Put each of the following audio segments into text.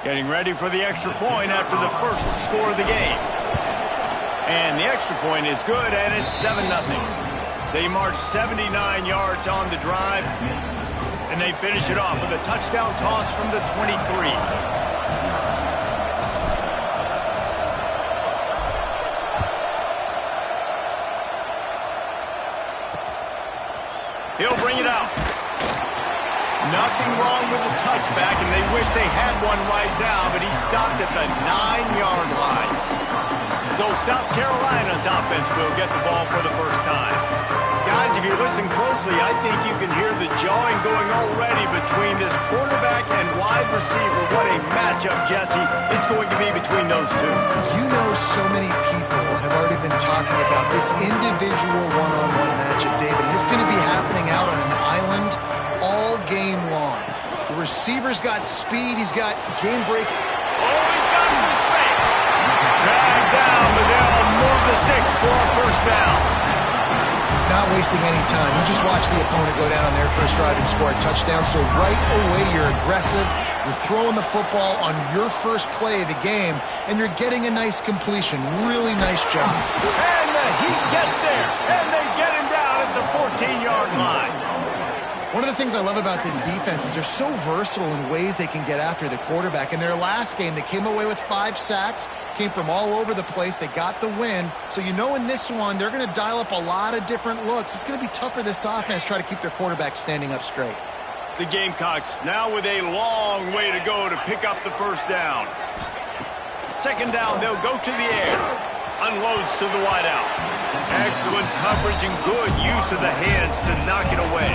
Getting ready for the extra point after the first score of the game. And the extra point is good, and it's 7-0. They march 79 yards on the drive, and they finish it off with a touchdown toss from the 23. He'll bring it out. Nothing wrong with the touchback, and they wish they had one right now, but he stopped at the 9-yard line. So South Carolina's offense will get the ball for the first time. Guys, if you listen closely, I think you can hear the jawing going already between this quarterback and wide receiver. What a matchup, Jesse, it's going to be between those two. You know, so many people have already been talking about this individual one-on-one matchup, David, and it's going to be happening out on an island all game long. The receiver's got speed. He's got game break. Oh, he's got some space. Drag down, but they'll move the sticks for a first down. Not wasting any time. You just watch the opponent go down on their first drive and score a touchdown. So right away, you're aggressive. You're throwing the football on your first play of the game, and you're getting a nice completion. Really nice job. And the Heat gets there, and they get him down at the 14-yard line. One of the things I love about this defense is they're so versatile in ways they can get after the quarterback. In their last game, they came away with 5 sacks, came from all over the place. They got the win. So you know in this one, they're going to dial up a lot of different looks. It's going to be tough for this offense to try to keep their quarterback standing up straight. The Gamecocks now with a long way to go to pick up the first down. Second down, they'll go to the air. Unloads to the wideout. Excellent coverage and good use of the hands to knock it away.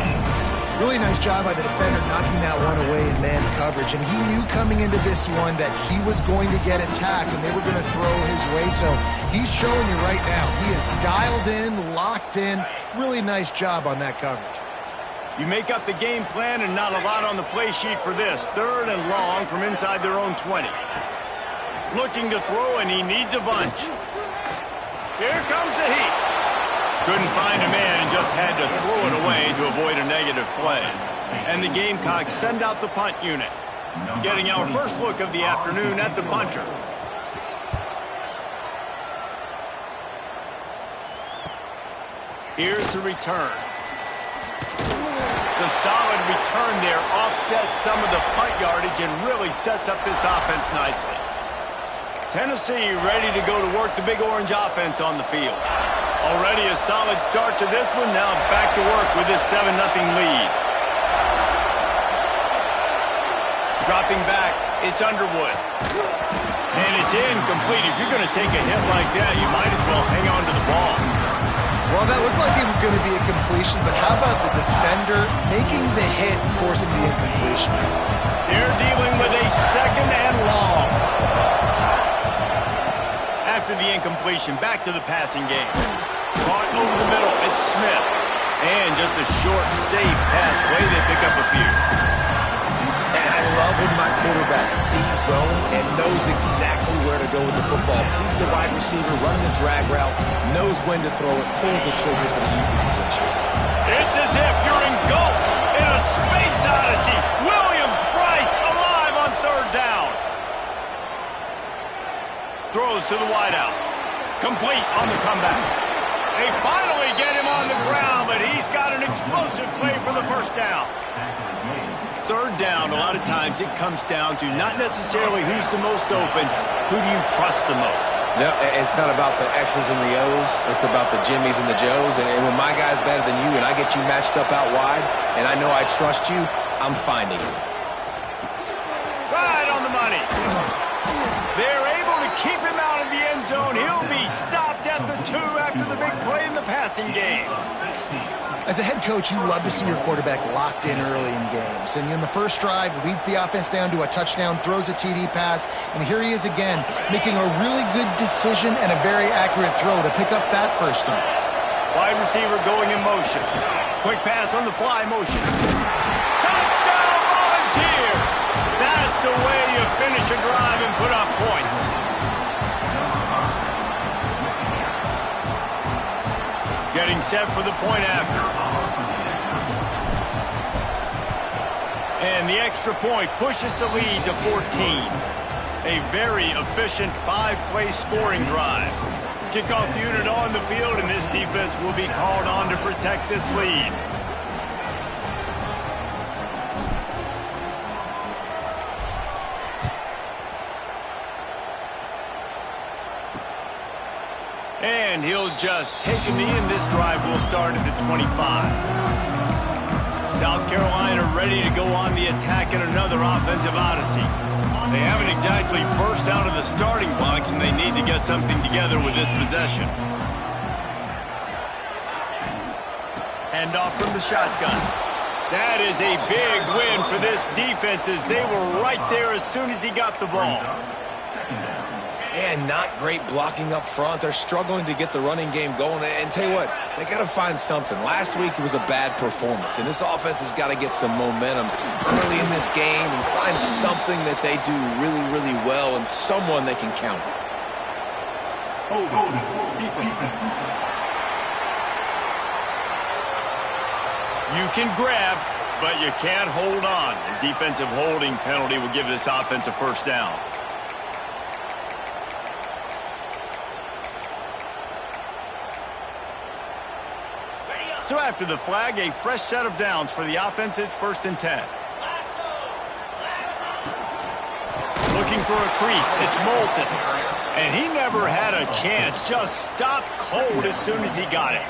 Really nice job by the defender knocking that one away in man coverage. And he knew coming into this one that he was going to get attacked and they were going to throw his way. So he's showing you right now. He is dialed in, locked in. Really nice job on that coverage. You make up the game plan and not a lot on the play sheet for this. Third and long from inside their own 20. Looking to throw, and he needs a bunch. Here comes the Heat. Couldn't find a man and just had to throw it away to avoid a negative play. And the Gamecocks send out the punt unit. Getting our first look of the afternoon at the punter. Here's the return. The solid return there offsets some of the punt yardage and really sets up this offense nicely. Tennessee ready to go to work the Big Orange offense on the field. Already a solid start to this one. Now back to work with this 7-0 lead. Dropping back, it's Underwood. And it's incomplete. If you're going to take a hit like that, you might as well hang on to the ball. Well, that looked like it was going to be a completion, but how about the defender making the hit and forcing the incompletion? They're dealing with a second and long. After the incompletion, back to the passing game. Caught over the middle, it's Smith. And just a short, safe pass play, they pick up a few. And I love when my quarterback sees zone and knows exactly where to go with the football. Sees the wide receiver running the drag route, knows when to throw it, pulls the trigger for the easy completion. It's as if you're engulfed in a space odyssey. Williams-Brice alive on third down. Throws to the wideout. Complete on the comeback. They finally get him on the ground, but he's got an explosive play for the first down. Third down, a lot of times it comes down to not necessarily who's the most open, who do you trust the most? No, it's not about the X's and the O's. It's about the Jimmies and the Joes. And when my guy's better than you and I get you matched up out wide and I know I trust you, I'm finding you. Right on the money. They're able to keep him out of the end zone. He'll be stopped at the 2 after the big play in the passing game. As a head coach, you love to see your quarterback locked in early in games. And in the first drive, leads the offense down to a touchdown, throws a TD pass, and here he is again, making a really good decision and a very accurate throw to pick up that first down. Wide receiver going in motion. Quick pass on the fly motion. Touchdown Volunteers! That's the way you finish a drive and put up points. Getting set for the point after. And the extra point pushes the lead to 14. A very efficient 5-play scoring drive. Kickoff unit on the field, and this defense will be called on to protect this lead. And he'll just take a knee, and this drive will start at the 25. South Carolina ready to go on the attack in another offensive odyssey. They haven't exactly burst out of the starting blocks, and they need to get something together with this possession. Handoff from the shotgun. That is a big win for this defense, as they were right there as soon as he got the ball. And not great blocking up front. They're struggling to get the running game going. And tell you what, they got to find something. Last week it was a bad performance, and this offense has got to get some momentum early in this game and find something that they do really, really well and someone they can count on. You can grab, but you can't hold on. The defensive holding penalty will give this offense a first down. So after the flag, a fresh set of downs for the offense. It's 1st and 10. Looking for a crease. It's Moulton. And he never had a chance. Just stopped cold as soon as he got it.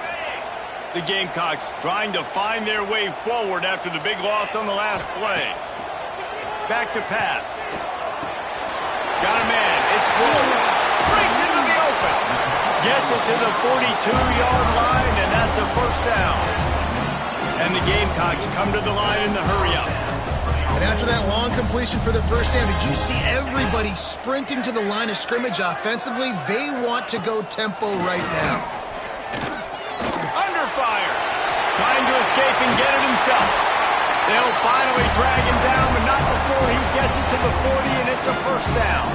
The Gamecocks trying to find their way forward after the big loss on the last play. Back to pass. Got a man. It's Brewer. Breaks into the open. Gets it to the 42-yard line, and that's a first down. And the Gamecocks come to the line in the hurry-up. And after that long completion for the first down, did you see everybody sprinting to the line of scrimmage offensively? They want to go tempo right now. Under fire. Trying to escape and get it himself. They'll finally drag him down, but not before he gets it to the 40, and it's a first down.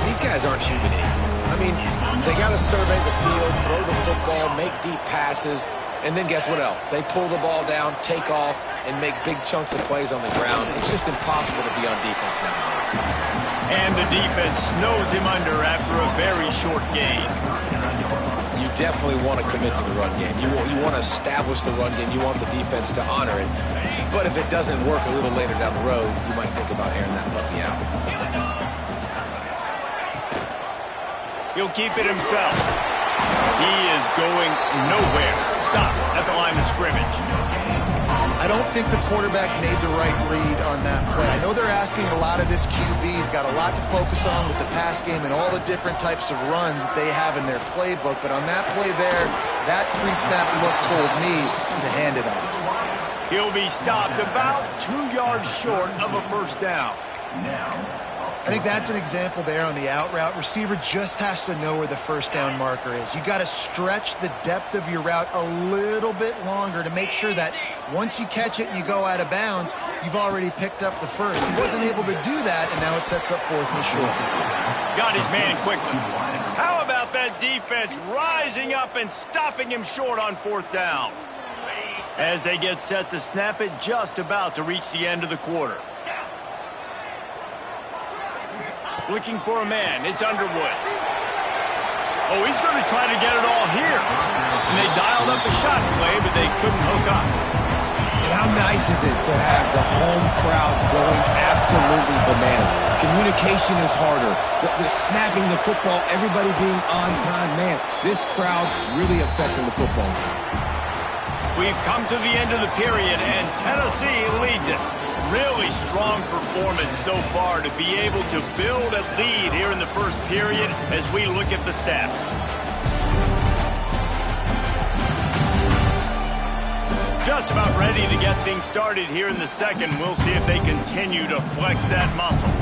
These guys aren't human. I mean, they got to survey the field, throw the football, make deep passes, and then guess what else? They pull the ball down, take off, and make big chunks of plays on the ground. It's just impossible to be on defense nowadays. And the defense snows him under after a very short gain. You definitely want to commit to the run game. You want to establish the run game. You want the defense to honor it. But if it doesn't work a little later down the road, you might think about airing that puppy out. He'll keep it himself. He is going nowhere. Stop at the line of scrimmage. I don't think the quarterback made the right read on that play. I know they're asking a lot of this QB. He's got a lot to focus on with the pass game and all the different types of runs that they have in their playbook. But on that play there, that pre-snap look told me to hand it off. He'll be stopped about 2 yards short of a first down. I think that's an example there on the out route. Receiver just has to know where the first down marker is. You got to stretch the depth of your route a little bit longer to make sure that once you catch it and you go out of bounds, you've already picked up the first. He wasn't able to do that, and now it sets up 4th and short. Got his man quickly. How about that defense rising up and stopping him short on 4th down? As they get set to snap it, just about to reach the end of the quarter. Looking for a man. It's Underwood. Oh, he's going to try to get it all here. And they dialed up a shot play, but they couldn't hook up. And how nice is it to have the home crowd going absolutely bananas? Communication is harder. The snapping the football, everybody being on time. Man, this crowd really affecting the football team. We've come to the end of the period, and Tennessee leads it. Really strong performance so far to be able to build a lead here in the first period as we look at the stats. Just about ready to get things started here in the second. We'll see if they continue to flex that muscle.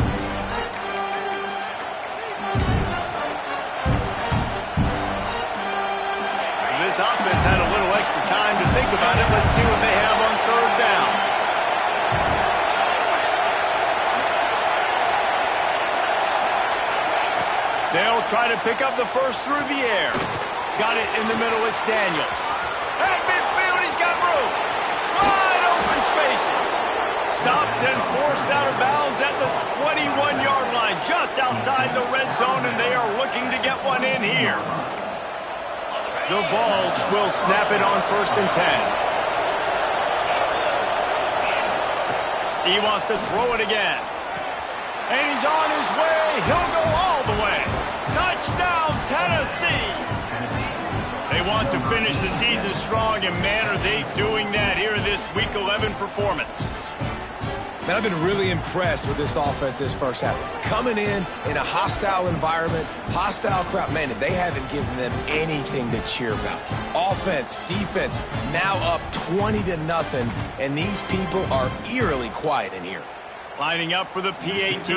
This offense had a little extra time to think about it. Let's see what they have on 3rd down. They'll try to pick up the first through the air. Got it in the middle. It's Daniels. At midfield, he's got room. Wide open spaces. stopped and forced out of bounds at the 21-yard line, just outside the red zone, and they are looking to get one in here. The Vols will snap it on 1st and 10. He wants to throw it again. And he's on his way. He'll go all the way. Touchdown, Tennessee. They want to finish the season strong, and man, are they doing that here in this Week 11 performance. Man, I've been really impressed with this offense this first half. Coming in a hostile environment, hostile crowd, man, they haven't given them anything to cheer about. Offense, defense, now up 20-0, and these people are eerily quiet in here. Lining up for the PAT.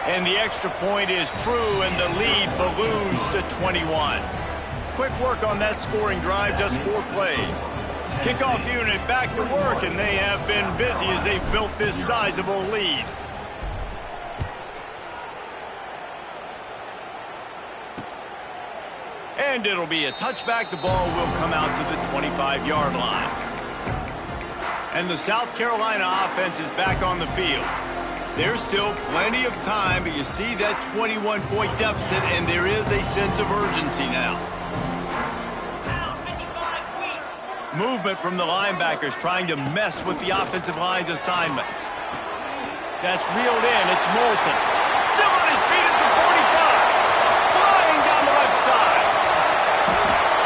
And the extra point is true, and the lead balloons to 21. Quick work on that scoring drive, just 4 plays. Kickoff unit back to work, and they have been busy as they've built this sizable lead. And it'll be a touchback. The ball will come out to the 25-yard line. And the South Carolina offense is back on the field. There's still plenty of time, but you see that 21-point deficit, and there is a sense of urgency now. Movement from the linebackers trying to mess with the offensive line's assignments. That's reeled in. It's Moulton. Still on his feet at the 45. Flying down the left side.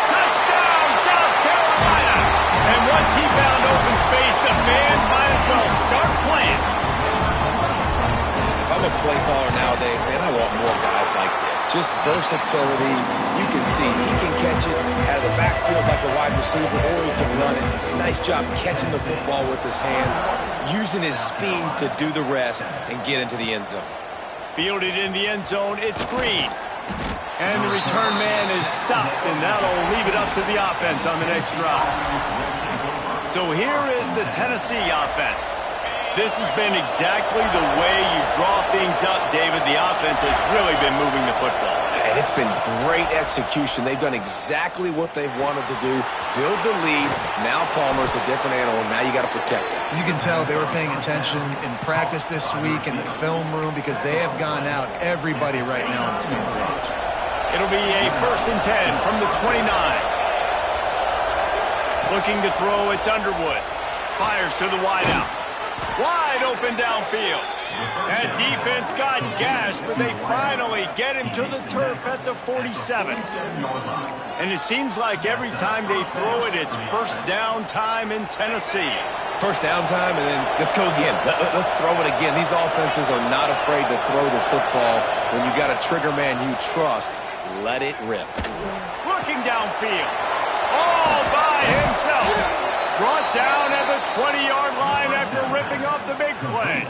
Touchdown, South Carolina. And once he found open space, the band might as well start playing. If I'm a play caller nowadays, man, I want more guys like this. Just versatility. You can see he can catch it out of the backfield like a wide receiver, or he can run it. Nice job catching the football with his hands, using his speed to do the rest and get into the end zone. Fielded in the end zone, it's Green. And the return man is stopped, and that'll leave it up to the offense on the next drive. So here is the Tennessee offense. This has been exactly the way you draw things up, David. The offense has really been moving the football. And it's been great execution. They've done exactly what they've wanted to do. Build the lead. Now Palmer's a different animal. Now you got to protect him. You can tell they were paying attention in practice this week in the film room because they have gone out everybody right now on the same page. It'll be a 1st and 10 from the 29. Looking to throw, it's Underwood. Fires to the wideout. Wide open downfield. That defense got gashed, but they finally get him to the turf at the 47. And it seems like every time they throw it, it's first down time in Tennessee. First down time, and then let's go again. Let's throw it again. These offenses are not afraid to throw the football. When you got a trigger man you trust, let it rip. Looking downfield. All by himself. Brought down at the 20-yard line after ripping off the big play.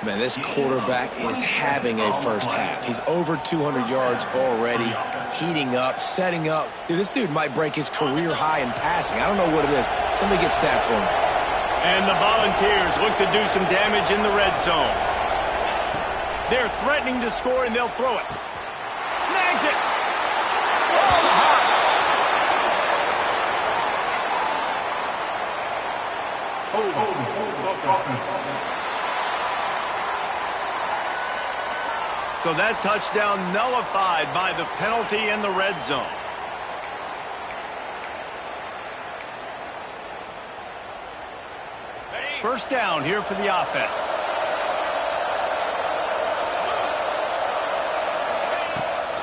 Man, this quarterback is having a first half. He's over 200 yards already, heating up, setting up. Dude, this dude might break his career high in passing. I don't know what it is. Somebody get stats for him. And the Volunteers look to do some damage in the red zone. They're threatening to score, and they'll throw it. Snags it. Oh, the Hawks. So that touchdown nullified by the penalty in the red zone. First down here for the offense.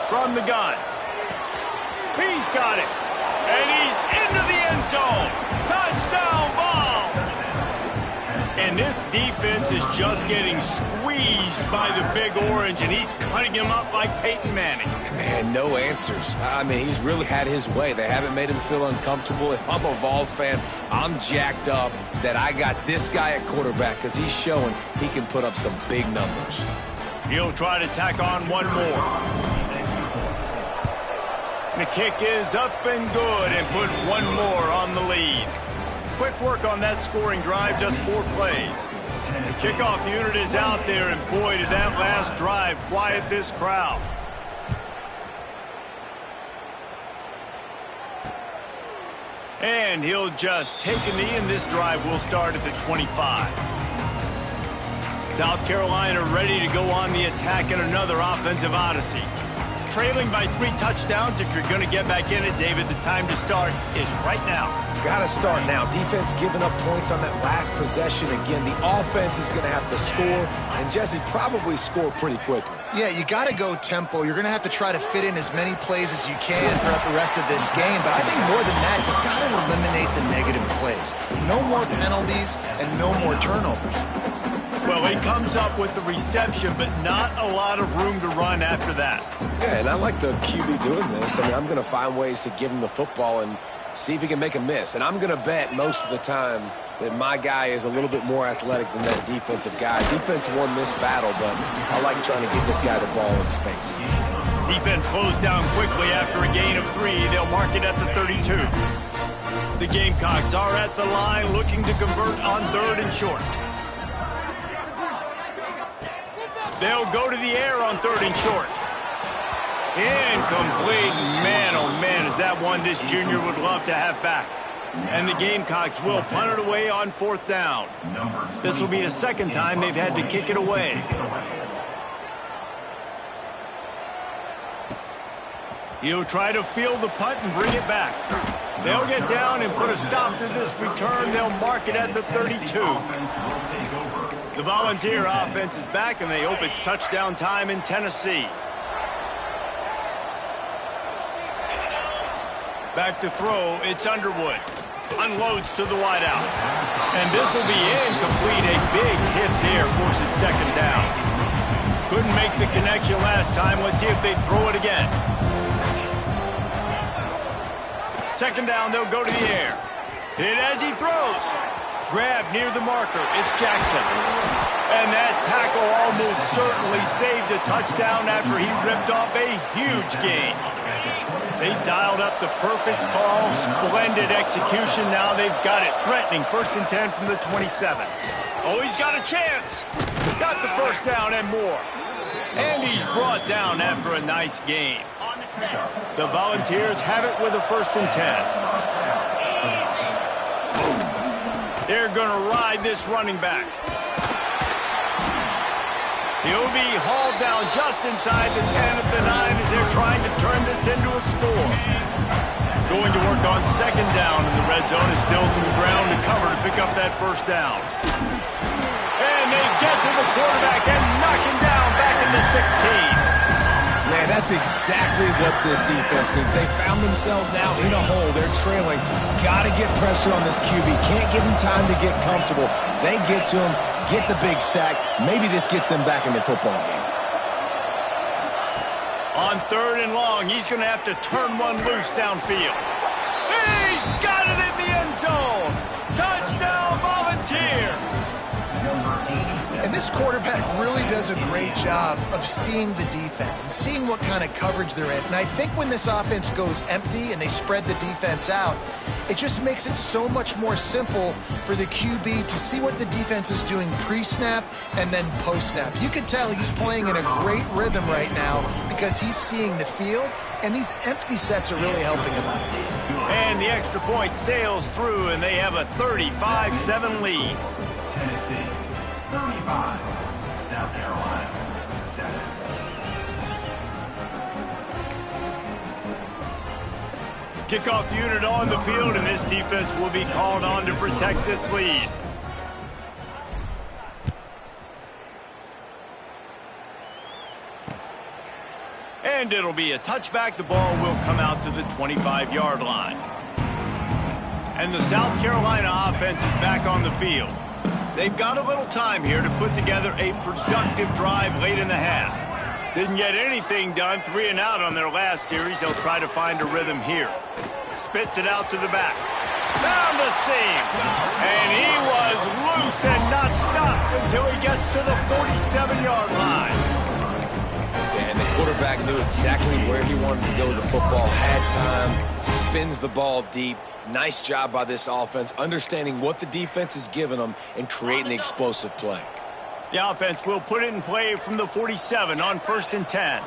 From the gun. He's got it. And he's into the end zone. Touchdown, Vols. And this defense is just getting squeezed by the Big Orange, and he's cutting him up like Peyton Manning. Man, no answers. I mean, he's really had his way. They haven't made him feel uncomfortable. If I'm a Vols fan, I'm jacked up that I got this guy at quarterback because he's showing he can put up some big numbers. He'll try to tack on one more. The kick is up and good, and put one more on the lead. Quick work on that scoring drive, just 4 plays. The kickoff unit is out there, and boy, did that last drive quiet this crowd. And he'll just take a knee, and this drive will start at the 25. South Carolina ready to go on the attack in another offensive odyssey. Trailing by 3 touchdowns. If you're going to get back in it, David, the time to start is right now. Got to start now. Defense giving up points on that last possession. Again, the offense is going to have to score, and Jesse probably score pretty quickly. Yeah, you got to go tempo. You're going to have to try to fit in as many plays as you can throughout the rest of this game. But I think more than that, you've got to eliminate the negative plays. No more penalties and no more turnovers. Well, he comes up with the reception, but not a lot of room to run after that. Yeah, and I like the QB doing this. I mean, I'm going to find ways to give him the football and see if he can make a miss. And I'm going to bet most of the time that my guy is a little bit more athletic than that defensive guy. Defense won this battle, but I like trying to get this guy the ball in space. Defense closed down quickly after a gain of 3. They'll mark it at the 32. The Gamecocks are at the line looking to convert on 3rd and short. They'll go to the air on 3rd and short. Incomplete. Man, oh man, is that one this junior would love to have back. And the Gamecocks will punt it away on 4th down. This will be the 2nd time they've had to kick it away. He'll try to field the punt and bring it back. They'll get down and put a stop to this return. They'll mark it at the 32. The Volunteer offense is back, and they hope it's touchdown time in Tennessee. Back to throw, it's Underwood. Unloads to the wideout. And this will be incomplete. A big hit there, forces 2nd down. Couldn't make the connection last time. Let's see if they throw it again. 2nd down, they'll go to the air. Hit as he throws. Grab near the marker. It's Jackson. And that tackle almost certainly saved a touchdown after he ripped off a huge gain. They dialed up the perfect call. Splendid execution. Now they've got it. Threatening 1st and 10 from the 27. Oh, he's got a chance. Got the 1st down and more. And he's brought down after a nice game. The Volunteers have it with a 1st and 10. They're going to ride this running back. He'll be hauled down just inside the 10 at the 9 as they're trying to turn this into a score. Going to work on 2nd down in the red zone is still some ground to cover to pick up that 1st down. And they get to the quarterback and knock him down back into 16. Man, that's exactly what this defense needs. They found themselves now in a hole. They're trailing. Got to get pressure on this QB. Can't give him time to get comfortable. They get to him, get the big sack. Maybe this gets them back in the football game. On 3rd and long, he's going to have to turn one loose downfield. He's got it in the end zone. Touchdown, Volunteers. And this quarterback really does a great job of seeing the defense and seeing what kind of coverage they're in. And I think when this offense goes empty and they spread the defense out, it just makes it so much more simple for the QB to see what the defense is doing pre-snap and then post-snap. You can tell he's playing in a great rhythm right now because he's seeing the field, and these empty sets are really helping him out. And the extra point sails through, and they have a 35-7 lead. 35, South Carolina, 7. Kickoff unit on the field, and this defense will be called on to protect this lead. And it'll be a touchback. The ball will come out to the 25-yard line. And the South Carolina offense is back on the field. They've got a little time here to put together a productive drive late in the half. Didn't get anything done, 3 and out on their last series. They'll try to find a rhythm here. Spits it out to the back. Found the seam. And he was loose and not stopped until he gets to the 47-yard line. And the quarterback knew exactly where he wanted to go with the football, had time, spins the ball deep. Nice job by this offense, understanding what the defense is giving them and creating the explosive play. The offense will put it in play from the 47 on 1st and 10.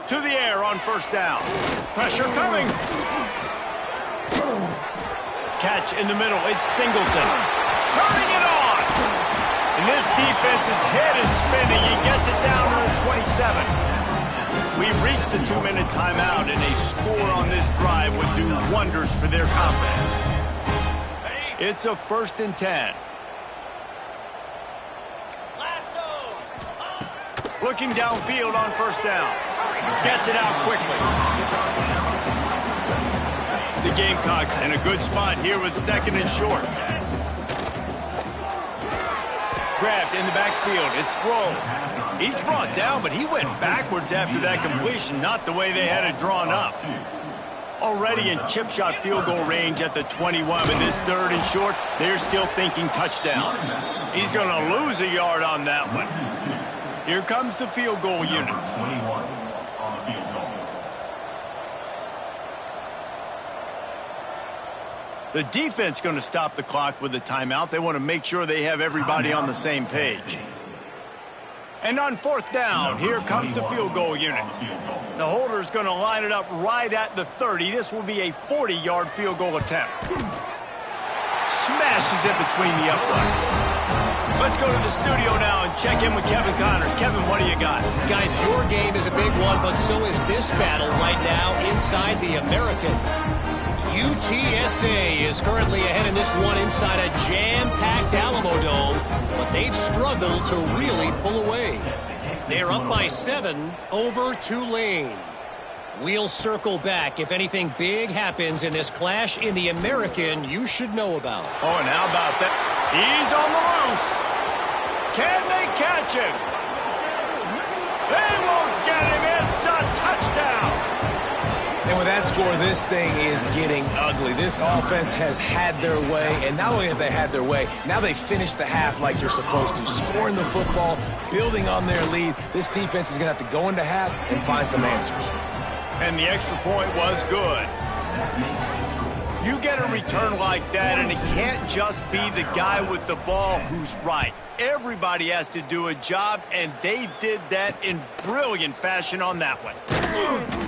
To the air on 1st down. Pressure coming. Catch in the middle. It's Singleton. Turning it on. And this defense's head is spinning. He gets it down to the 27. We've reached the 2-minute timeout, and a score on this drive would do wonders for their confidence. It's a 1st and 10. Looking downfield on 1st down. Gets it out quickly. The Gamecocks in a good spot here with 2nd and short. Grabbed in the backfield. It's Sproul. He's brought down, but he went backwards after that completion, not the way they had it drawn up. Already in chip shot field goal range at the 21, but this 3rd and short, they're still thinking touchdown. He's going to lose a yard on that one. Here comes the field goal unit. 21 on the field goal. The defense going to stop the clock with a timeout. They want to make sure they have everybody on the same page. And on 4th down, here comes the field goal unit. The holder's going to line it up right at the 30. This will be a 40-yard field goal attempt. Smashes it between the uprights. Let's go to the studio now and check in with Kevin Connors. Kevin, what do you got? Guys, your game is a big one, but so is this battle right now inside the American. UTSA is currently ahead in this one inside a jam-packed Alamodome, but they've struggled to really pull away. They're up by 7 over Tulane. We'll circle back if anything big happens in this clash in the American you should know about. Oh, and how about that? He's on the loose. Can they catch him? They won't get him. It's a touchdown. And with that score, this thing is getting ugly. This offense has had their way, and not only have they had their way, now they finished the half like you're supposed to, scoring the football, building on their lead. This defense is going to have to go into half and find some answers. And the extra point was good. You get a return like that, and it can't just be the guy with the ball who's right. Everybody has to do a job, and they did that in brilliant fashion on that one.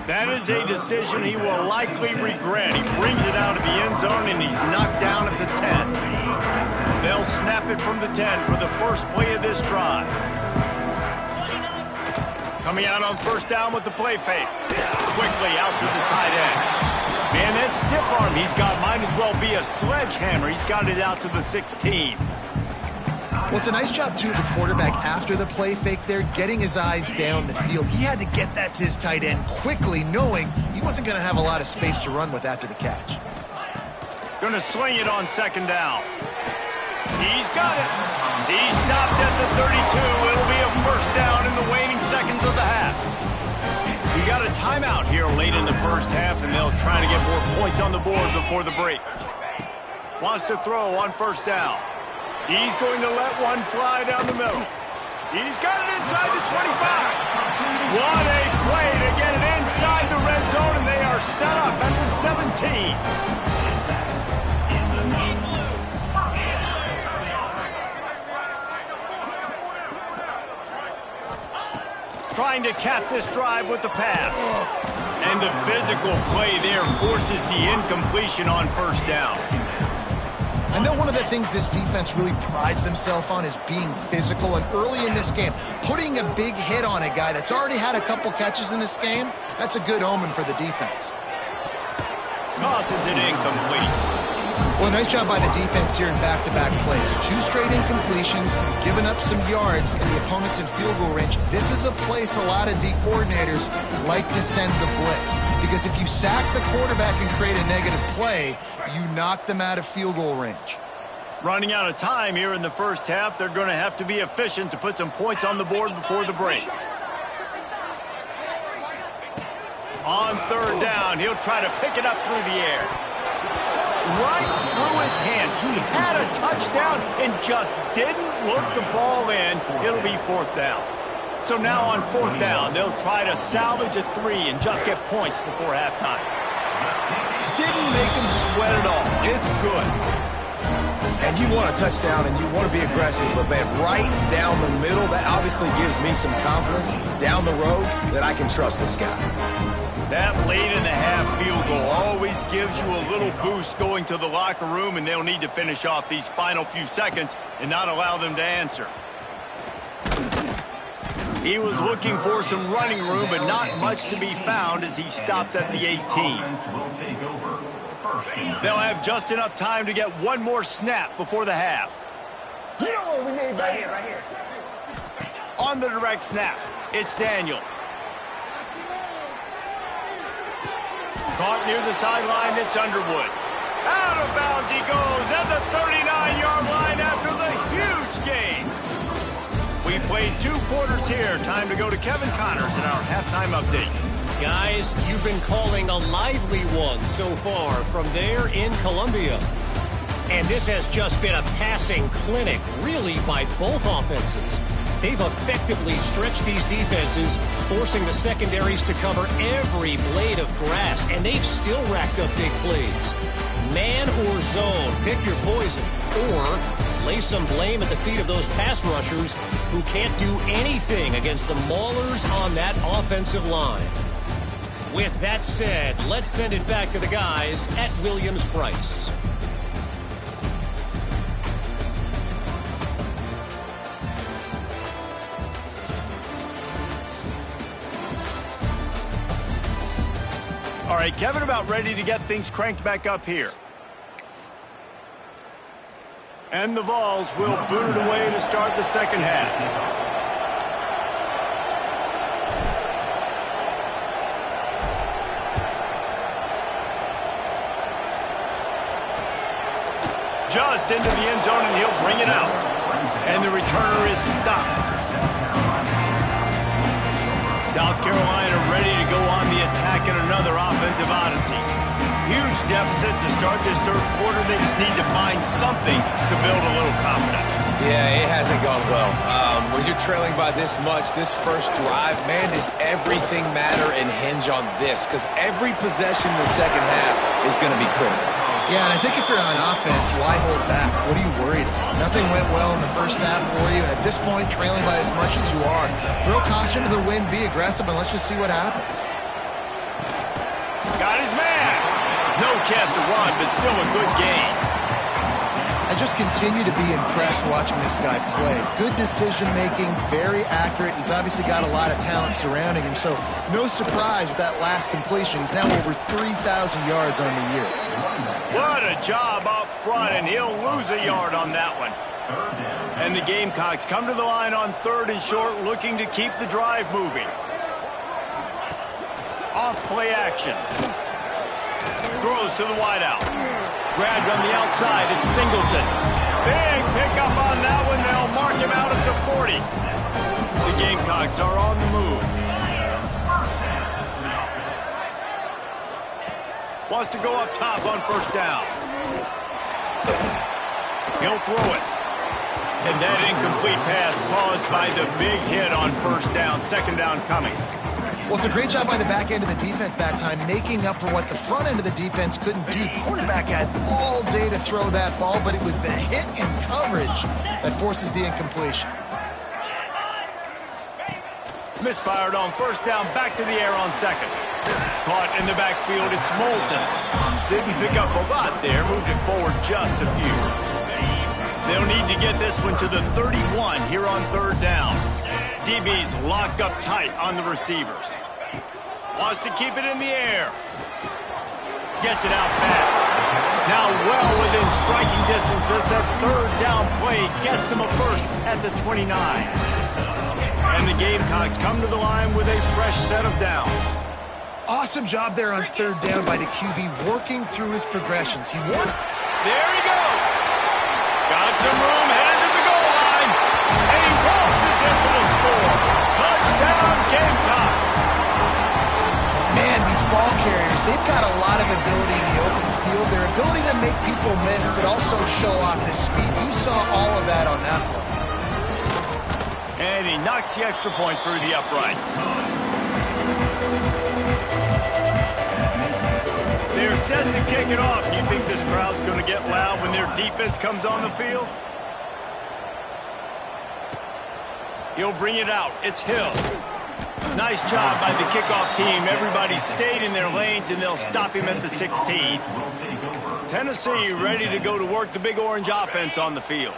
That is a decision he will likely regret. He brings it out of the end zone, and he's knocked down at the 10. They'll snap it from the 10 for the first play of this drive. Coming out on 1st down with the play fake. Quickly out to the tight end. Man, that stiff arm he's got might as well be a sledgehammer. He's got it out to the 16. Well, it's a nice job, too, of the quarterback after the play fake there, getting his eyes down the field. He had to get that to his tight end quickly, knowing he wasn't going to have a lot of space to run with after the catch. Going to sling it on 2nd down. He's got it. He stopped at the 32. It'll be a 1st down in the waning seconds of the half. We got a timeout here late in the 1st half, and they'll try to get more points on the board before the break. Wants to throw on 1st down. He's going to let one fly down the middle. He's got it inside the 25. What a play to get it inside the red zone, and they are set up at the 17. Trying to cap this drive with the pass. And the physical play there forces the incompletion on 1st down. I know one of the things this defense really prides themselves on is being physical, and early in this game, putting a big hit on a guy that's already had a couple catches in this game, that's a good omen for the defense. Tosses it incomplete. Well, nice job by the defense here in back-to-back plays. 2 straight incompletions, giving up some yards, and the opponent's in field goal range. This is a place a lot of D coordinators like to send the blitz, because if you sack the quarterback and create a negative play, you knock them out of field goal range. Running out of time here in the 1st half, they're going to have to be efficient to put some points on the board before the break. On 3rd down, he'll try to pick it up through the air. Right through his hands. He had a touchdown and just didn't look the ball in. It'll be 4th down. So now on 4th down, they'll try to salvage a 3 and just get points before halftime. Didn't make him sweat at all. It's good. And you want a touchdown and you want to be aggressive, but man, right down the middle, that obviously gives me some confidence down the road that I can trust this guy. That late in the half field goal always gives you a little boost going to the locker room, and they'll need to finish off these final few seconds and not allow them to answer. He was looking for some running room, but not much to be found as he stopped at the 18. They'll have just enough time to get one more snap before the half. You know what we need right here. On the direct snap, it's Daniels. Caught near the sideline, it's Underwood. Out of bounds he goes at the 39-yard line after the huge gain. We played 2 quarters here. Time to go to Kevin Connors in our halftime update. Guys, you've been calling a lively one so far from there in Columbia. And this has just been a passing clinic, really, by both offenses. They've effectively stretched these defenses, forcing the secondaries to cover every blade of grass, and they've still racked up big plays. Man or zone, pick your poison, or lay some blame at the feet of those pass rushers who can't do anything against the maulers on that offensive line. With that said, let's send it back to the guys at Williams-Brice. All right, Kevin, about ready to get things cranked back up here. And the Vols will boot it away to start the second half. Just into the end zone, and he'll bring it out. And the returner is stopped. South Carolina ready to go on the attack in another offensive odyssey. Huge deficit to start this third quarter. They just need to find something to build a little confidence. Yeah, it hasn't gone well. When you're trailing by this much, this first drive, man, does everything matter and hinge on this? Because every possession in the second half is going to be critical. Yeah, and I think if you're on offense, why hold back? What are you worried about? Nothing went well in the first half for you, and at this point, trailing by as much as you are, throw caution to the wind, be aggressive, and let's just see what happens. Got his man. No chance to run, but still a good game. I just continue to be impressed watching this guy play. Good decision-making, very accurate. He's obviously got a lot of talent surrounding him, so no surprise with that last completion. He's now over 3,000 yards on the year. What a job up front, and he'll lose a yard on that one. And the Gamecocks come to the line on 3rd and short, looking to keep the drive moving. Off play action. Throws to the wideout. Grabbed on the outside, it's Singleton. Big pickup on that one. They'll mark him out at the 40. The Gamecocks are on the move. Wants to go up top on first down. He'll throw it. And that incomplete pass caused by the big hit on first down. Second down coming. Well, it's a great job by the back end of the defense that time, making up for what the front end of the defense couldn't do. The quarterback had all day to throw that ball, but it was the hit in coverage that forces the incompletion. Misfired on first down, back to the air on second. Caught in the backfield, it's Moulton. Didn't pick up a lot there, moved it forward just a few. They'll need to get this one to the 31 here on 3rd down. DB's locked up tight on the receivers. Wants to keep it in the air. Gets it out fast. Now well within striking distance as that 3rd down play gets him a first at the 29. And the Gamecocks come to the line with a fresh set of downs. Awesome job there on 3rd down by the QB, working through his progressions. He won. There he goes. Got some room, headed to the goal line. And he waltzes in for the score. Touchdown, Gamecocks. Man, these ball carriers, they've got a lot of ability in the open field. Their ability to make people miss, but also show off the speed. You saw all of that on that play. And he knocks the extra point through the uprights. They're set to kick it off. Do you think this crowd's going to get loud when their defense comes on the field? He'll bring it out. It's Hill. Nice job by the kickoff team. Everybody stayed in their lanes, and they'll stop him at the 16. Tennessee ready to go to work the Big Orange offense on the field.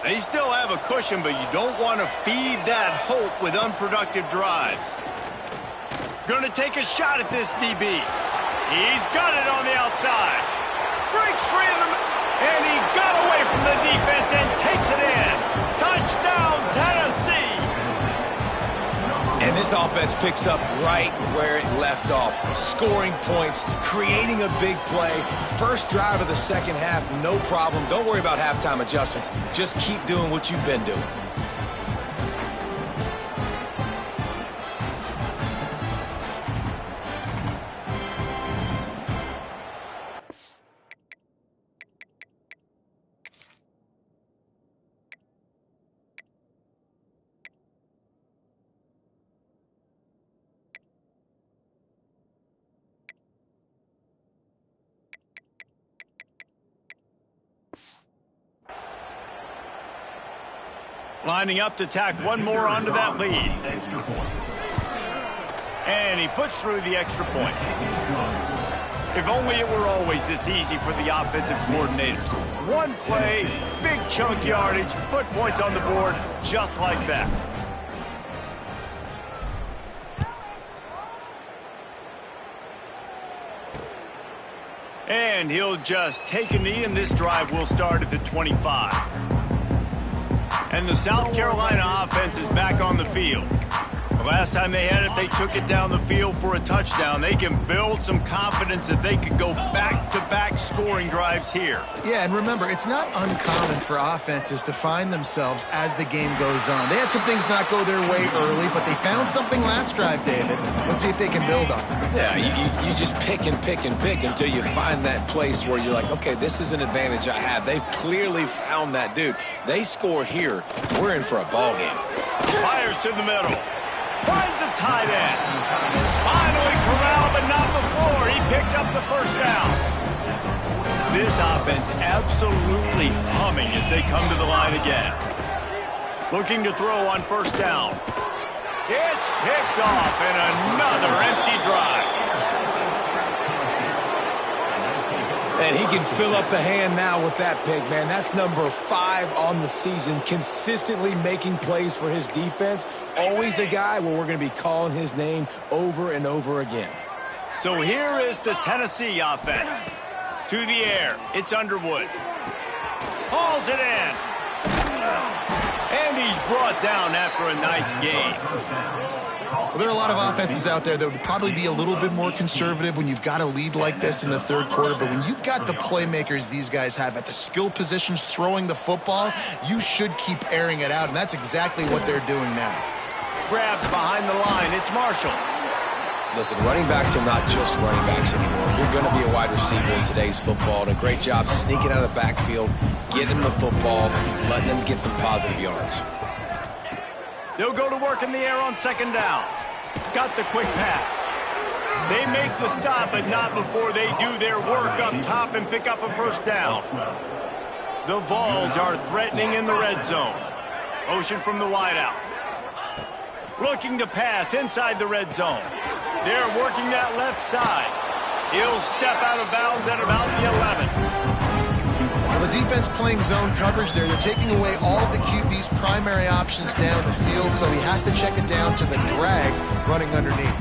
They still have a cushion, but you don't want to feed that hope with unproductive drives. Going to take a shot at this DB. He's got it on the outside. Breaks free of them, and he got away from the defense and takes it in. Touchdown, Tennessee! And this offense picks up right where it left off. Scoring points, creating a big play. First drive of the second half, no problem. Don't worry about halftime adjustments. Just keep doing what you've been doing. Lining up to tack one more onto that lead. And he puts through the extra point. If only it were always this easy for the offensive coordinators. One play, big chunk yardage, put points on the board just like that. And he'll just take a knee, and this drive will start at the 25. And the South Carolina offense is back on the field. The last time they had it, they took it down the field for a touchdown. They can build some confidence that they could go back-to-back scoring drives here. Yeah, and remember, it's not uncommon for offenses to find themselves as the game goes on. They had some things not go their way early, but they found something last drive, David. Let's see if they can build on it. Yeah, you just pick and pick and pick until you find that place where you're like, okay, this is an advantage I have. They've clearly found that, dude. They score here, we're in for a ball game. Fires to the middle. Finds a tight end. Finally corralled, but not before. He picks up the first down. This offense absolutely humming as they come to the line again. Looking to throw on first down. It's picked off, and another empty drive. And he can fill up the hand now with that pick, man. That's number 5 on the season, consistently making plays for his defense. Always a guy where we're going to be calling his name over and over again. So here is the Tennessee offense. To the air, it's Underwood. Hauls it in. And he's brought down after a nice gain. Well, there are a lot of offenses out there that would probably be a little bit more conservative when you've got a lead like this in the third quarter, but when you've got the playmakers these guys have at the skill positions throwing the football, you should keep airing it out, and that's exactly what they're doing now. Grabbed behind the line, it's Marshall. Listen, running backs are not just running backs anymore. You're going to be a wide receiver in today's football, and a great job sneaking out of the backfield, getting the football, letting them get some positive yards. They'll go to work in the air on second down. Got the quick pass. They make the stop, but not before they do their work up top and pick up a first down. The Vols are threatening in the red zone. Motion from the wideout. Looking to pass inside the red zone. They're working that left side. He'll step out of bounds at about the 11. Well, the defense playing zone coverage there. They're taking away all of the QB's primary options down the field, so he has to check it down to the drag running underneath.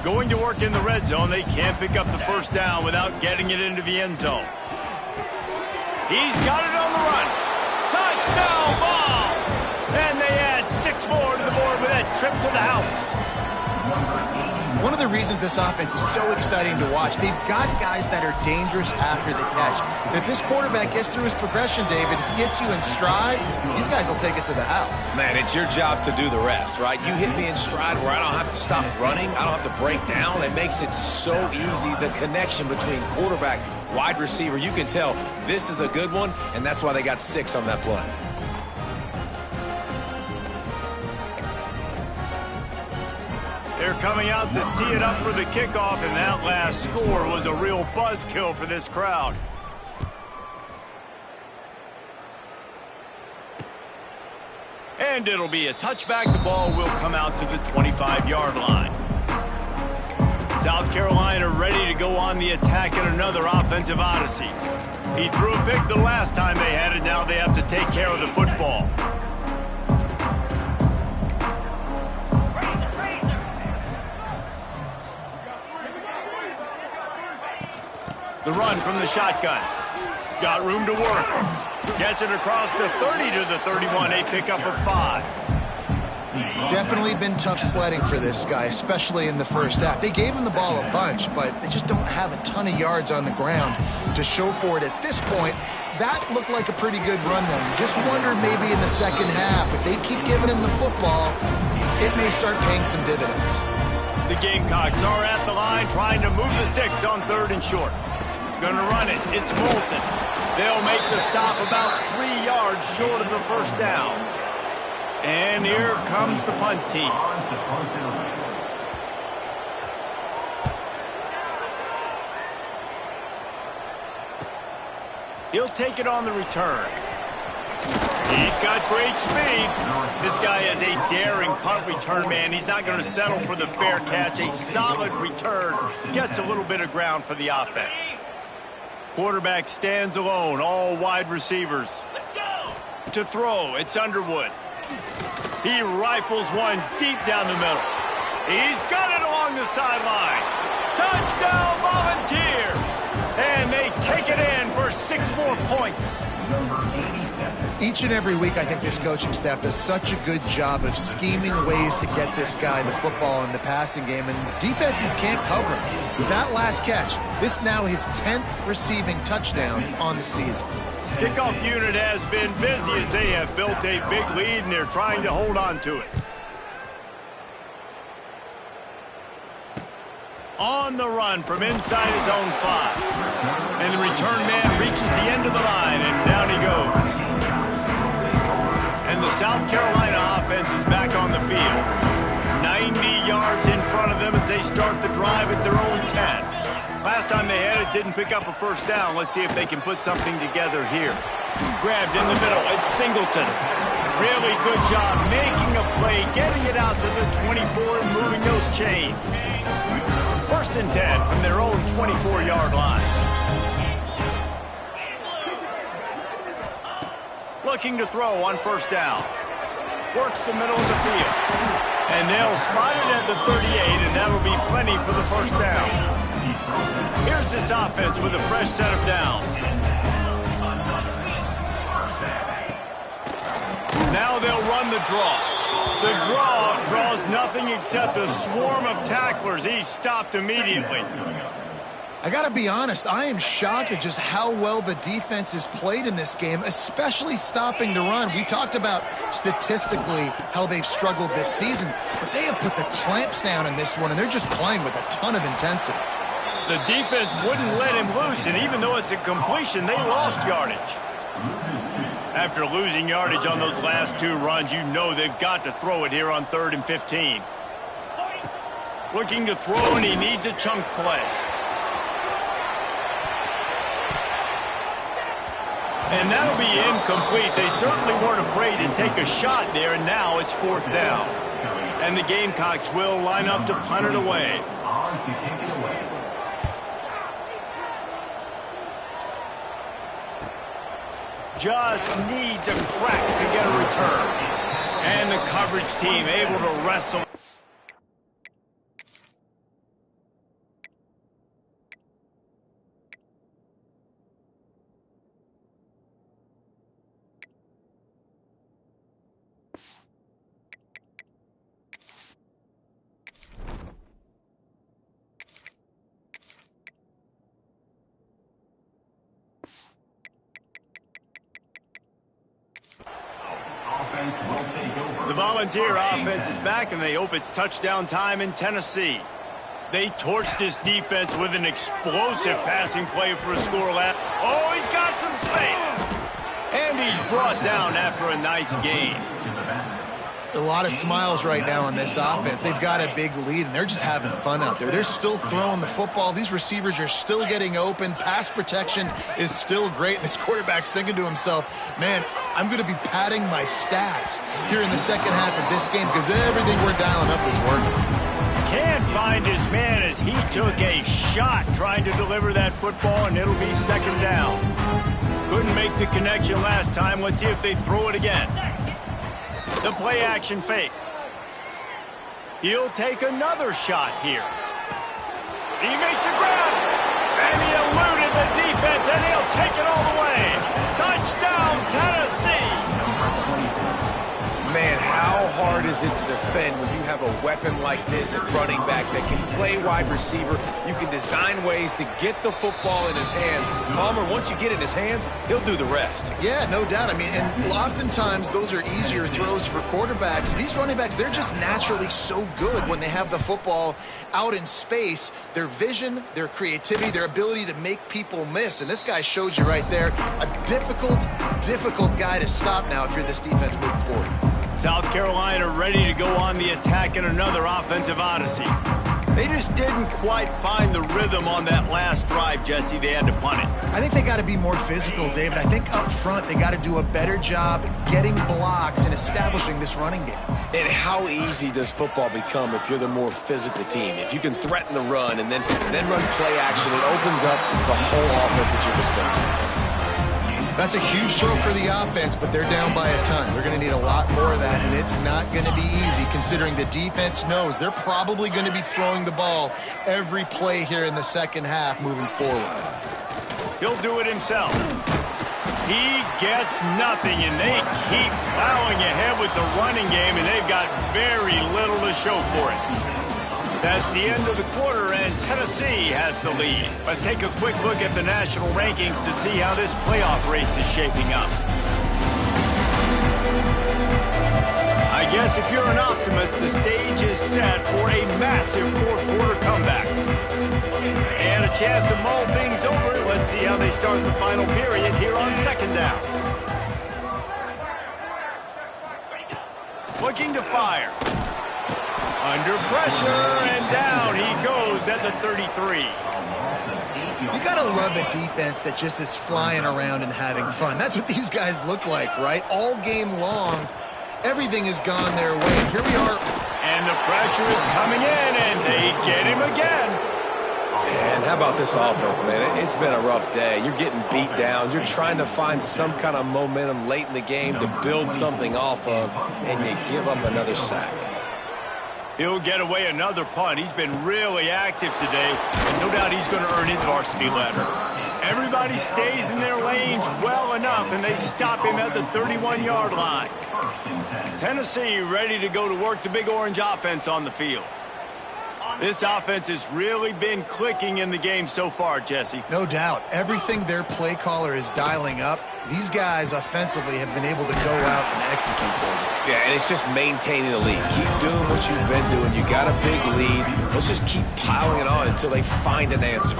Going to work in the red zone, they can't pick up the first down without getting it into the end zone. He's got it on the run. Touchdown, Vols! And they add 6 more to the board with that trip to the house. One of the reasons this offense is so exciting to watch, they've got guys that are dangerous after the catch. And if this quarterback gets through his progression, David, hits you in stride, these guys will take it to the house. Man, it's your job to do the rest, right? You hit me in stride where I don't have to stop running. I don't have to break down. It makes it so easy, the connection between quarterback, wide receiver. You can tell this is a good one, and that's why they got 6 on that play. They're coming out to tee it up for the kickoff, and that last score was a real buzzkill for this crowd. And it'll be a touchback. The ball will come out to the 25-yard line. South Carolina ready to go on the attack in another offensive odyssey. He threw a pick the last time they had it. Now they have to take care of the football. The run from the shotgun. Got room to work. Gets it across the 30 to the 31. A pickup of 5. Definitely been tough sledding for this guy, especially in the first half. They gave him the ball a bunch, but they just don't have a ton of yards on the ground to show for it at this point. That looked like a pretty good run, though. You just wonder maybe in the second half, if they keep giving him the football, it may start paying some dividends. The Gamecocks are at the line trying to move the sticks on 3rd and short. Gonna run it. It's Moulton. They'll make the stop about 3 yards short of the first down. And here comes the punt team. He'll take it on the return. He's got great speed. This guy is a daring punt return man. He's not going to settle for the fair catch. A solid return. Gets a little bit of ground for the offense. Quarterback stands alone. All wide receivers. Let's go. To throw, it's Underwood. He rifles one deep down the middle. He's got it along the sideline. Touchdown Volunteers! And they take it in for 6 more points. Each and every week, I think this coaching staff does such a good job of scheming ways to get this guy the football in the passing game, and defenses can't cover him. With that last catch, this is now his 10th receiving touchdown on the season. Kickoff unit has been busy as they have built a big lead, and they're trying to hold on to it. On the run from inside his own 5. And the return man reaches the end of the line, and down he goes. And the South Carolina offense is back on the field. 90 yards in front of them as they start the drive at their own 10. Last time they had it, didn't pick up a first down. Let's see if they can put something together here. Grabbed in the middle. It's Singleton. Really good job making a play, getting it out to the 24 and moving those chains. 1st and 10 from their own 24-yard line. Looking to throw on 1st down. Works the middle of the field. And they'll spot it at the 38, and that'll be plenty for the 1st down. Here's this offense with a fresh set of downs. Now they'll run the draw. The draw draws nothing except a swarm of tacklers. He's stopped immediately. I got to be honest, I am shocked at just how well the defense has played in this game, especially stopping the run. We talked about statistically how they've struggled this season, but they have put the clamps down in this one, and they're just playing with a ton of intensity. The defense wouldn't let him loose, and even though it's a completion, they lost yardage. After losing yardage on those last 2 runs, you know they've got to throw it here on 3rd and 15. Looking to throw, and he needs a chunk play. And that'll be incomplete. They certainly weren't afraid to take a shot there, and now it's 4th down. And the Gamecocks will line up to punt it away. Just needs a crack to get a return. And the coverage team able to wrestle. The Volunteer offense is back, and they hope it's touchdown time in Tennessee. They torched this defense with an explosive passing play for a score left. Oh, he's got some space. And he's brought down after a nice gain. A lot of smiles right now on this offense. They've got a big lead, and they're just having fun out there. They're still throwing the football. These receivers are still getting open. Pass protection is still great. This quarterback's thinking to himself, man, I'm going to be padding my stats here in the second half of this game because everything we're dialing up is working. Can't find his man as he took a shot trying to deliver that football, and it'll be second down. Couldn't make the connection last time. Let's see if they throw it again. The play action fake. He'll take another shot here. He makes a grab, and he eluded the defense, and he'll take it all the way. Touchdown, Tennessee! Man, how hard is it to defend when you have a weapon like this at running back that can play wide receiver? You can design ways to get the football in his hand. Palmer, once you get it in his hands, he'll do the rest. Yeah, no doubt. I mean, and oftentimes those are easier throws for quarterbacks. These running backs, they're just naturally so good when they have the football out in space. Their vision, their creativity, their ability to make people miss. And this guy showed you right there, a difficult guy to stop now if you're this defense moving forward. South Carolina ready to go on the attack in another offensive odyssey. They just didn't quite find the rhythm on that last drive, Jesse. They had to punt it. I think they got to be more physical, David. I think up front they got to do a better job getting blocks and establishing this running game. And how easy does football become if you're the more physical team? If you can threaten the run and then run play action, it opens up the whole offense at your disposal. That's a huge throw for the offense, but they're down by a ton. They're going to need a lot more of that, and it's not going to be easy considering the defense knows they're probably going to be throwing the ball every play here in the second half moving forward. He'll do it himself. He gets nothing, and they keep plowing ahead with the running game, and they've got very little to show for it. That's the end of the quarter, and Tennessee has the lead. Let's take a quick look at the national rankings to see how this playoff race is shaping up. I guess if you're an optimist, the stage is set for a massive fourth-quarter comeback. And a chance to mull things over. Let's see how they start the final period here on second down. Looking to fire. Under pressure, and down he goes at the 33. You got to love a defense that just is flying around and having fun. That's what these guys look like, right? All game long, everything has gone their way. Here we are. And the pressure is coming in, and they get him again. And how about this offense, man? It's been a rough day. You're getting beat down. You're trying to find some kind of momentum late in the game to build something off of, and you give up another sack. He'll get away another punt. He's been really active today, and no doubt he's going to earn his varsity letter. Everybody stays in their lanes well enough, and they stop him at the 31-yard line. Tennessee ready to go to work the Big Orange offense on the field. This offense has really been clicking in the game so far, Jesse. No doubt. Everything their play caller is dialing up, these guys offensively have been able to go out and execute. Yeah, and it's just maintaining the lead. Keep doing what you've been doing. You got a big lead. Let's just keep piling it on until they find an answer.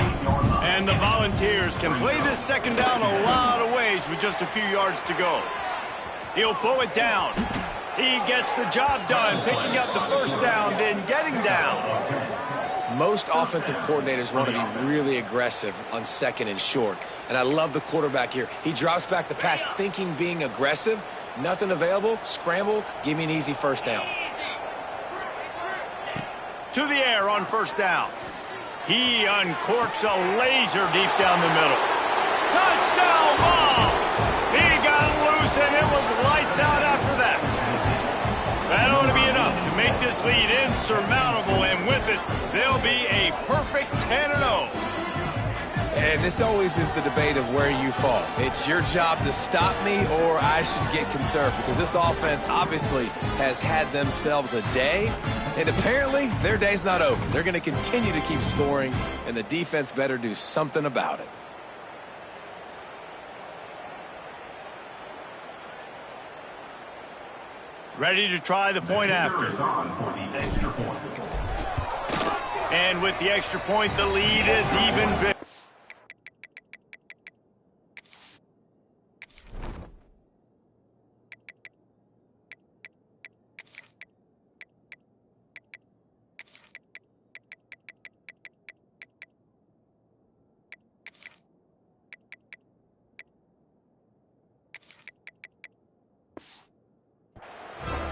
And the Volunteers can play this second down a lot of ways with just a few yards to go. He'll pull it down. He gets the job done, picking up the first down, then getting down. Most offensive coordinators want to be really aggressive on second and short. And I love the quarterback here. He drops back the pass thinking being aggressive. Nothing available. Scramble. Give me an easy first down. To the air on first down. He uncorks a laser deep down the middle. Touchdown ball! He got loose, and it was lights out after that. That ought to be enough to make this lead insurmountable, and with it, they'll be a perfect 10-0. And this always is the debate of where you fall. It's your job to stop me, or I should get conserved, because this offense obviously has had themselves a day, and apparently their day's not over. They're going to continue to keep scoring, and the defense better do something about it. Ready to try the point after. And with the extra point, the lead is even bigger.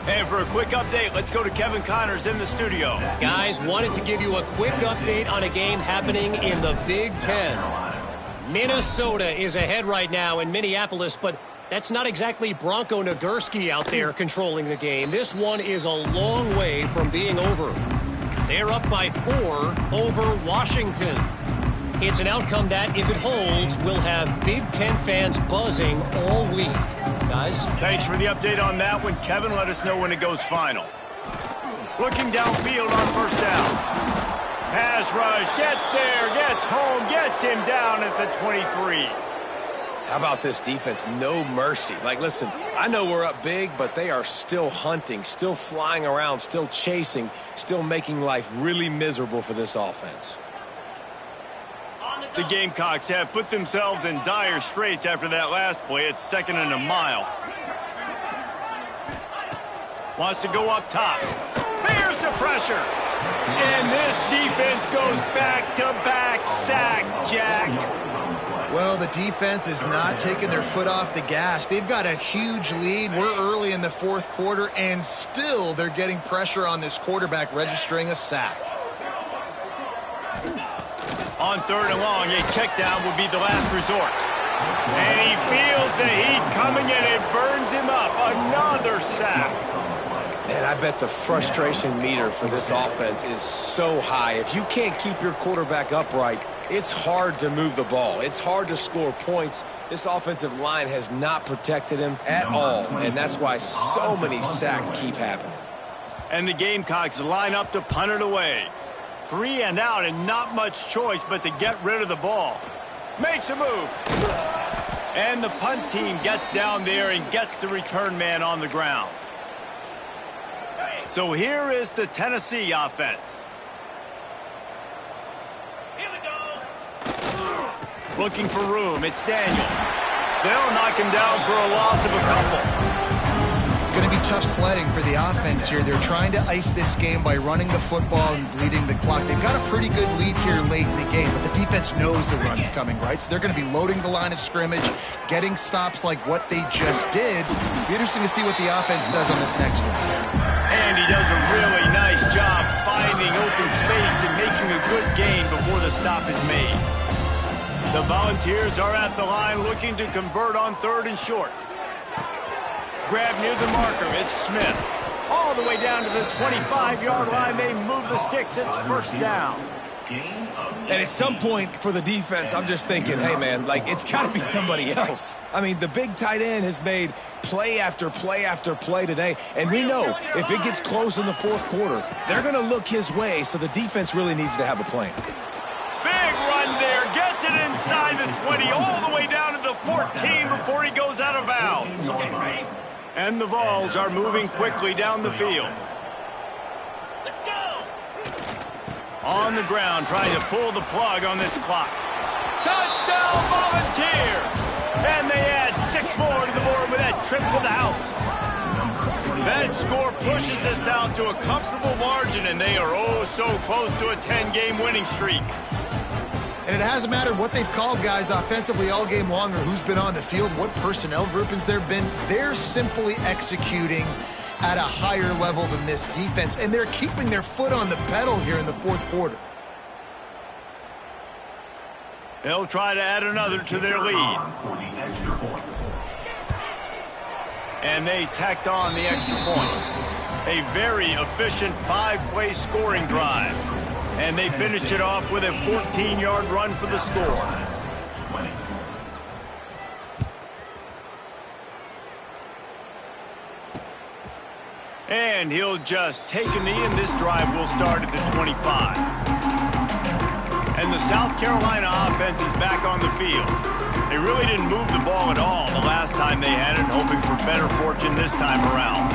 And for a quick update, let's go to Kevin Connors in the studio. Guys, wanted to give you a quick update on a game happening in the Big Ten. Minnesota is ahead right now in Minneapolis, but that's not exactly Bronco Nagurski out there controlling the game. This one is a long way from being over. They're up by 4 over Washington. It's an outcome that, if it holds, will have Big Ten fans buzzing all week. Guys? Thanks for the update on that one. Kevin, let us know when it goes final. Looking downfield on first down. Pass rush, gets there, gets home, gets him down at the 23. How about this defense? No mercy. Like, listen, I know we're up big, but they are still hunting, still flying around, still chasing, still making life really miserable for this offense. The Gamecocks have put themselves in dire straits after that last play. It's 2nd and a mile. Wants to go up top. Bears the pressure. And this defense goes back-to-back sack, Jack. Well, the defense is not taking their foot off the gas. They've got a huge lead. We're early in the 4th quarter, and still they're getting pressure on this quarterback, registering a sack. On 3rd and long, a check down would be the last resort. And he feels the heat coming in. It burns him up. Another sack. Man, I bet the frustration meter for this offense is so high. If you can't keep your quarterback upright, it's hard to move the ball. It's hard to score points. This offensive line has not protected him at all, and that's why so many sacks keep happening. And the Gamecocks line up to punt it away. 3 and out, and not much choice but to get rid of the ball. Makes a move. And the punt team gets down there and gets the return man on the ground. So here is the Tennessee offense. Here we go. Looking for room. It's Daniels. They'll knock him down for a loss of a couple. It's going to be tough sledding for the offense here. They're trying to ice this game by running the football and bleeding the clock. They've got a pretty good lead here late in the game, but the defense knows the run's coming, right? So they're going to be loading the line of scrimmage, getting stops like what they just did. It'll be interesting to see what the offense does on this next one. And he does a really nice job finding open space and making a good gain before the stop is made. The Volunteers are at the line looking to convert on 3rd and short. Grab near the marker. It's Smith. All the way down to the 25-yard line. They move the sticks. It's 1st down. And at some point for the defense, I'm just thinking, hey, man, like, it's got to be somebody else. I mean, the big tight end has made play after play after play today. And we know if it gets close in the 4th quarter, they're going to look his way, so the defense really needs to have a plan. Big run there. Gets it inside the 20, all the way down to the 14 before he goes out of bounds. And the Vols are moving quickly down the field. Let's go. On the ground, trying to pull the plug on this clock. Touchdown, Volunteers! And they add 6 more to the board with that trip to the house. That score pushes us out to a comfortable margin, and they are oh so close to a 10-game winning streak. And it hasn't mattered what they've called guys offensively all game long or who's been on the field, what personnel groupings there have been. They're simply executing at a higher level than this defense, and they're keeping their foot on the pedal here in the 4th quarter. They'll try to add another to their lead. And they tacked on the extra point. A very efficient 5-play scoring drive. And they finished it off with a 14-yard run for the score. And he'll just take a knee, and this drive will start at the 25. And the South Carolina offense is back on the field. They really didn't move the ball at all the last time they had it, hoping for better fortune this time around.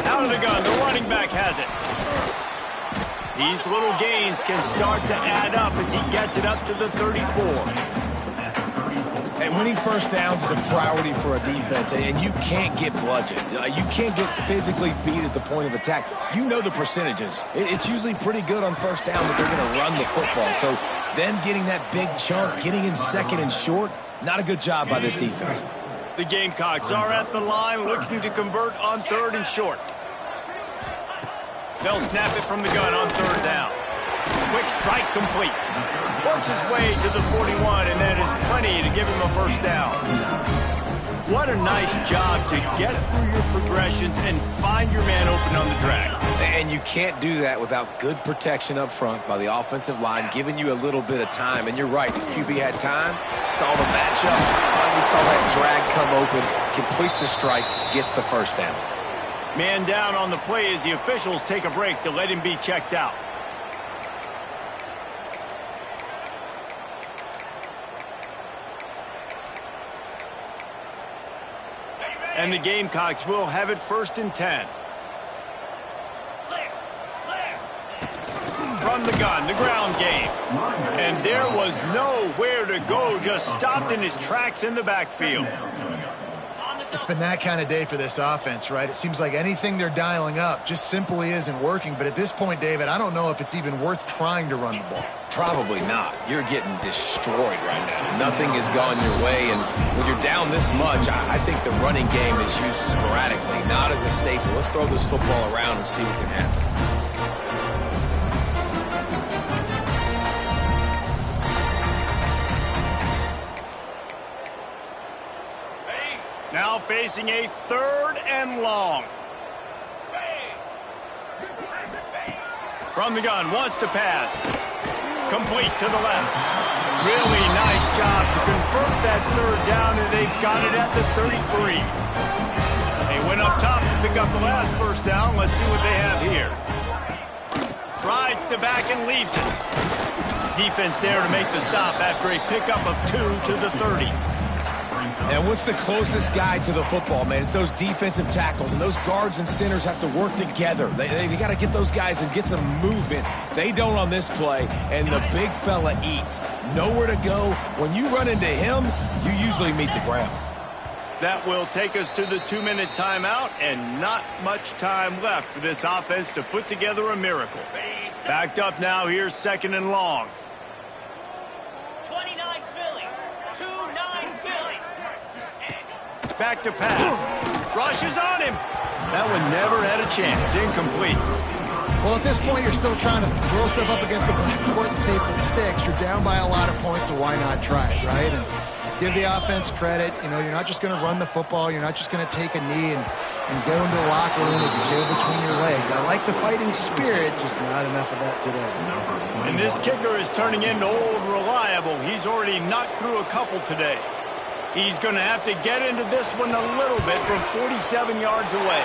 Out of the gun, the running back has it. These little gains can start to add up as he gets it up to the 34. And winning first downs is a priority for a defense, and you can't get bludgeoned. You can't get physically beat at the point of attack. You know the percentages. It's usually pretty good on first down that they're going to run the football. So Then getting that big chunk, getting in second and short, not a good job by this defense. The Gamecocks are at the line looking to convert on 3rd and short. They'll snap it from the gun on 3rd down. Quick strike complete. Works his way to the 41, and that is plenty to give him a first down. What a nice job to get through your progressions and find your man open on the drag. And you can't do that without good protection up front by the offensive line, giving you a little bit of time. And you're right, the QB had time, saw the matchups, finally saw that drag come open, completes the strike, gets the first down. Man down on the play as the officials take a break to let him be checked out. And the Gamecocks will have it 1st and 10. From the gun, the ground game. And there was nowhere to go, just stopped in his tracks in the backfield. It's been that kind of day for this offense, right? It seems like anything they're dialing up just simply isn't working. But at this point, David, I don't know if it's even worth trying to run the ball. Probably not. You're getting destroyed right now. Nothing has gone your way, and when you're down this much, I think the running game is used sporadically, not as a staple. Let's throw this football around and see what can happen. Now facing a 3rd and long. From the gun, wants to pass. Complete to the left. Really nice job to convert that 3rd down, and they've got it at the 33. They went up top to pick up the last first down. Let's see what they have here. Rides to back and leaves it. Defense there to make the stop after a pickup of 2 to the 30. And what's the closest guy to the football, man? It's those defensive tackles, and those guards and centers have to work together. They got to get those guys and get some movement. They don't on this play, and the big fella eats. Nowhere to go. When you run into him, you usually meet the ground. That will take us to the 2-minute timeout, and not much time left for this offense to put together a miracle. Backed up now, here's 2nd and long. 29 Philly. 2-9 Philly. Back to pass. Rushes on him. That one never had a chance. Incomplete. Well, at this point, you're still trying to throw stuff up against the blackboard and see if it sticks. You're down by a lot of points, so why not try it, right? And give the offense credit. You know, you're not just going to run the football. You're not just going to take a knee and go into the locker room with your tail between your legs. I like the fighting spirit, just not enough of that today. And this kicker is turning into old reliable. He's already knocked through a couple today. He's going to have to get into this one a little bit from 47 yards away.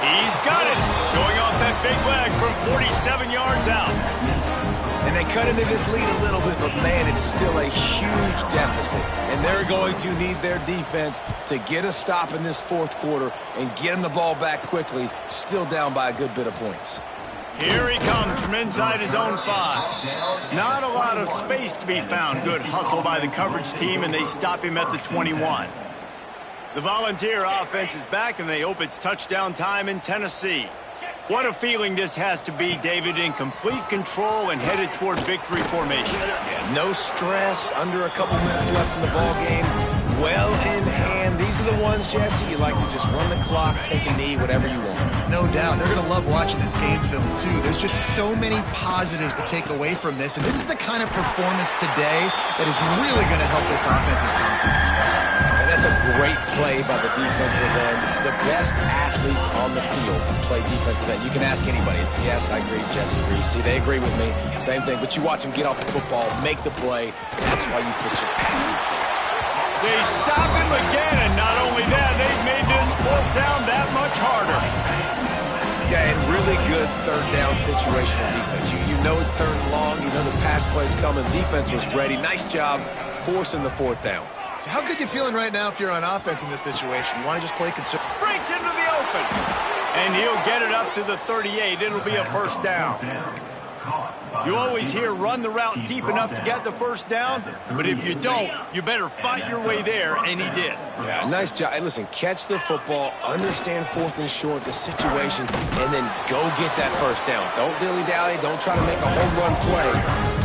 He's got it. Showing off that big leg from 47 yards out. And they cut into this lead a little bit, but, man, it's still a huge deficit. And they're going to need their defense to get a stop in this 4th quarter and get them the ball back quickly, still down by a good bit of points. Here he comes from inside his own 5. Not a lot of space to be found. Good hustle by the coverage team, and they stop him at the 21. The Volunteer offense is back, and they hope it's touchdown time in Tennessee. What a feeling this has to be, David, in complete control and headed toward victory formation. Yeah, no stress, under a couple minutes left in the ball game. Well in hand. These are the ones, Jesse, you like to just run the clock, take a knee, whatever you want. No doubt. They're going to love watching this game film, too. There's just so many positives to take away from this, and this is the kind of performance today that is really going to help this offense's confidence. And that's a great play by the defensive end. The best athletes on the field play defensive end. You can ask anybody. Yes, I agree. Jesse agrees. See, they agree with me. Same thing. But you watch them get off the football, make the play. That's why you put your athletes there. They stop him again, and not only that, they've made this 4th down that much harder. Yeah, and really good 3rd down situational defense. You know it's 3rd and long. You know the pass play's coming. Defense was ready. Nice job forcing the 4th down. So how good you feeling right now if you're on offense in this situation? You want to just play conservative? Breaks into the open. And he'll get it up to the 38. It'll be a first down. You always hear run the route deep enough to get the first down, but if you don't, you better fight your way there, and he did. Yeah, nice job. Hey, listen, catch the football, understand 4th and short, the situation, and then go get that first down. Don't dilly-dally. Don't try to make a home run play.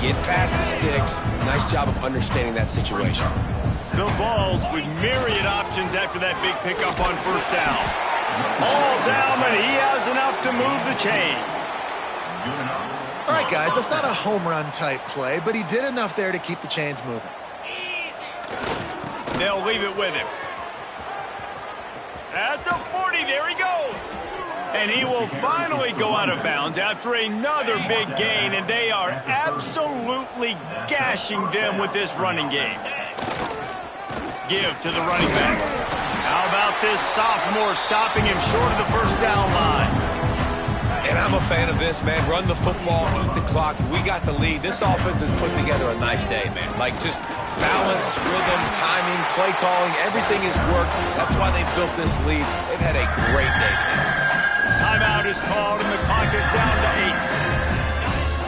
Get past the sticks. Nice job of understanding that situation. The Vols with myriad options after that big pickup on first down. All down, but he has enough to move the chains. All right, guys, that's not a home run type play, but he did enough there to keep the chains moving. They'll leave it with him. At the 40, there he goes. And he will finally go out of bounds after another big gain, and they are absolutely gashing them with this running game. Give to the running back. How about this sophomore stopping him short of the first down line? And I'm a fan of this, man. Run the football, eat the clock. We got the lead. This offense has put together a nice day, man. Like, just balance, rhythm, timing, play calling, everything has worked. That's why they built this lead. They've had a great day today. Timeout is called, and the clock is down to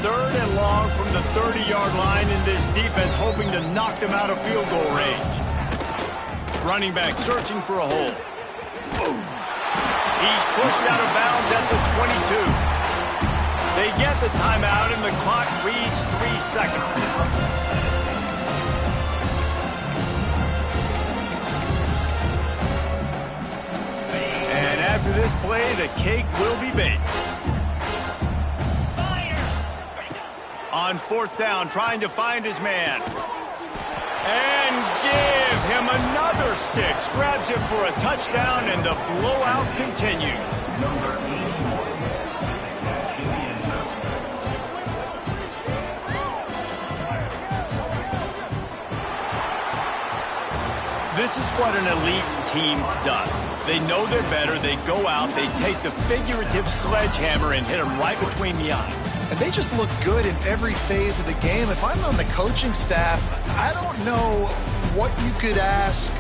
8. 3rd and long from the 30-yard line, and this defense hoping to knock them out of field goal range. Running back searching for a hole. Boom. He's pushed out of bounds at the 22. They get the timeout, and the clock reads 3 seconds. And after this play, the cake will be baked. On 4th down, trying to find his man. And give him another 6. Grabs him for a touchdown, and the blowout continues. This is what an elite team does. They know they're better. They go out. They take the figurative sledgehammer and hit them right between the eyes. And they just look good in every phase of the game. If I'm on the coaching staff, I don't know what you could ask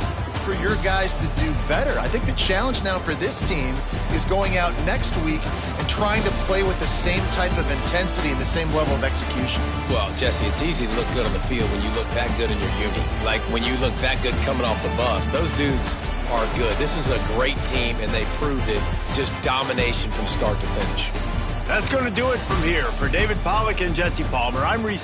for your guys to do better. I think the challenge now for this team is going out next week and trying to play with the same type of intensity and the same level of execution. Well, Jesse, it's easy to look good on the field when you look that good in your uni. Like when you look that good coming off the bus. Those dudes are good. This is a great team, and they proved it. Just domination from start to finish. That's going to do it from here. For David Pollack and Jesse Palmer, I'm Reese.